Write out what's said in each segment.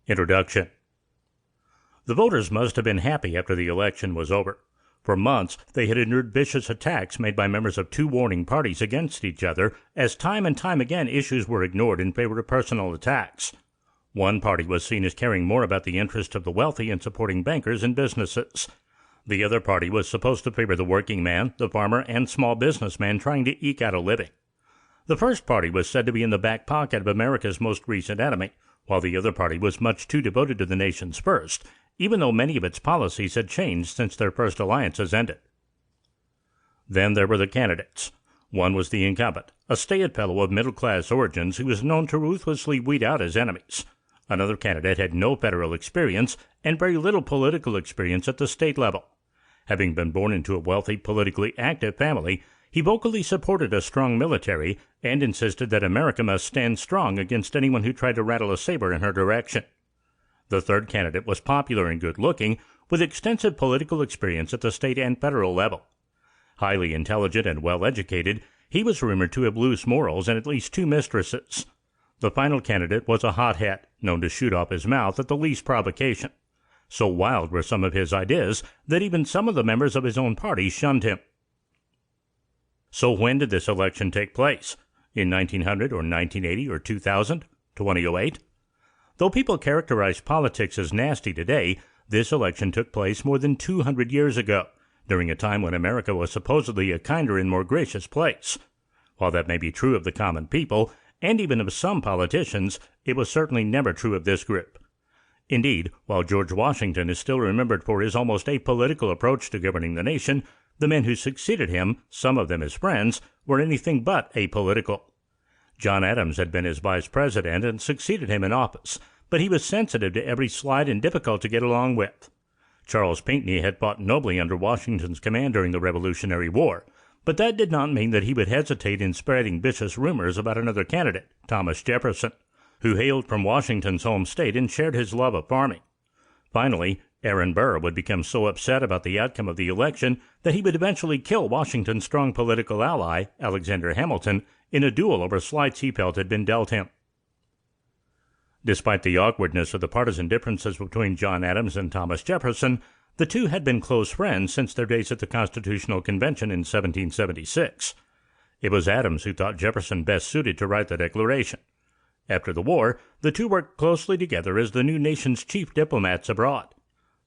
Introduction. The voters must have been happy after the election was over. For months, they had endured vicious attacks made by members of two warring parties against each other, as time and time again issues were ignored in favor of personal attacks. One party was seen as caring more about the interest of the wealthy and supporting bankers and businesses. The other party was supposed to favor the working man, the farmer, and small businessman trying to eke out a living. The first party was said to be in the back pocket of America's most recent enemy, while the other party was much too devoted to the nation's first, even though many of its policies had changed since their first alliances ended. Then there were the candidates. One was the incumbent, a staid fellow of middle-class origins who was known to ruthlessly weed out his enemies. Another candidate had no federal experience and very little political experience at the state level. Having been born into a wealthy, politically active family, he vocally supported a strong military and insisted that America must stand strong against anyone who tried to rattle a saber in her direction. The third candidate was popular and good-looking, with extensive political experience at the state and federal level. Highly intelligent and well-educated, he was rumored to have loose morals and at least two mistresses. The final candidate was a hothead, known to shoot off his mouth at the least provocation. So wild were some of his ideas that even some of the members of his own party shunned him. So when did this election take place? In 1900 or 1980 or 2000? 2008? Though people characterize politics as nasty today, this election took place more than 200 years ago, during a time when America was supposedly a kinder and more gracious place. While that may be true of the common people, and even of some politicians, it was certainly never true of this group. Indeed, while George Washington is still remembered for his almost apolitical approach to governing the nation, the men who succeeded him, some of them his friends, were anything but apolitical. John Adams had been his vice president and succeeded him in office, but he was sensitive to every slight and difficult to get along with. Charles Pinckney had fought nobly under Washington's command during the Revolutionary War, but that did not mean that he would hesitate in spreading vicious rumors about another candidate, Thomas Jefferson, who hailed from Washington's home state and shared his love of farming. Finally, Aaron Burr would become so upset about the outcome of the election that he would eventually kill Washington's strong political ally, Alexander Hamilton, in a duel over slights he felt had been dealt him. Despite the awkwardness of the partisan differences between John Adams and Thomas Jefferson, the two had been close friends since their days at the Constitutional Convention in 1776. It was Adams who thought Jefferson best suited to write the Declaration. After the war, the two worked closely together as the new nation's chief diplomats abroad.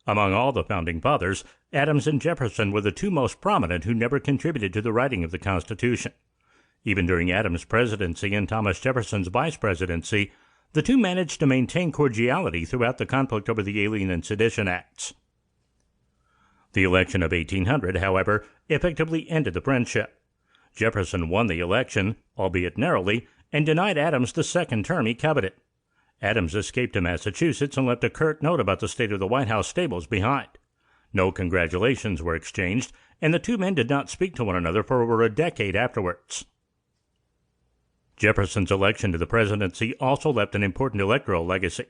Among all the Founding Fathers, Adams and Jefferson were the two most prominent who never contributed to the writing of the Constitution. Even during Adams' presidency and Thomas Jefferson's vice presidency, the two managed to maintain cordiality throughout the conflict over the Alien and Sedition Acts. The election of 1800, however, effectively ended the friendship. Jefferson won the election, albeit narrowly, and denied Adams the second term he coveted. Adams escaped to Massachusetts and left a curt note about the state of the White House stables behind. No congratulations were exchanged, and the two men did not speak to one another for over a decade afterwards. Jefferson's election to the presidency also left an important electoral legacy.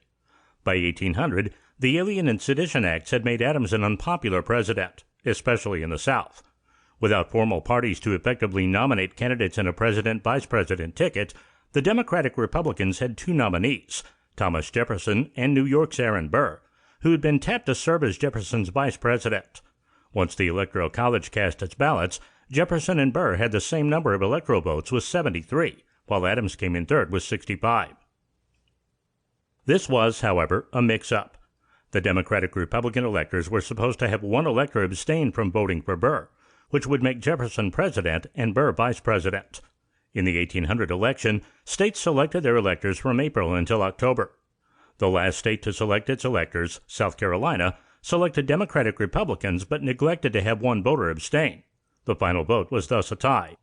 By 1800, the Alien and Sedition Acts had made Adams an unpopular president, especially in the South. Without formal parties to effectively nominate candidates in a president-vice president ticket, the Democratic Republicans had two nominees, Thomas Jefferson and New York's Aaron Burr, who had been tapped to serve as Jefferson's vice president. Once the Electoral College cast its ballots, Jefferson and Burr had the same number of electoral votes with 73, while Adams came in third with 65. This was, however, a mix-up. The Democratic-Republican electors were supposed to have one elector abstain from voting for Burr, which would make Jefferson president and Burr vice president. In the 1800 election, states selected their electors from April until October. The last state to select its electors, South Carolina, selected Democratic Republicans but neglected to have one voter abstain. The final vote was thus a tie.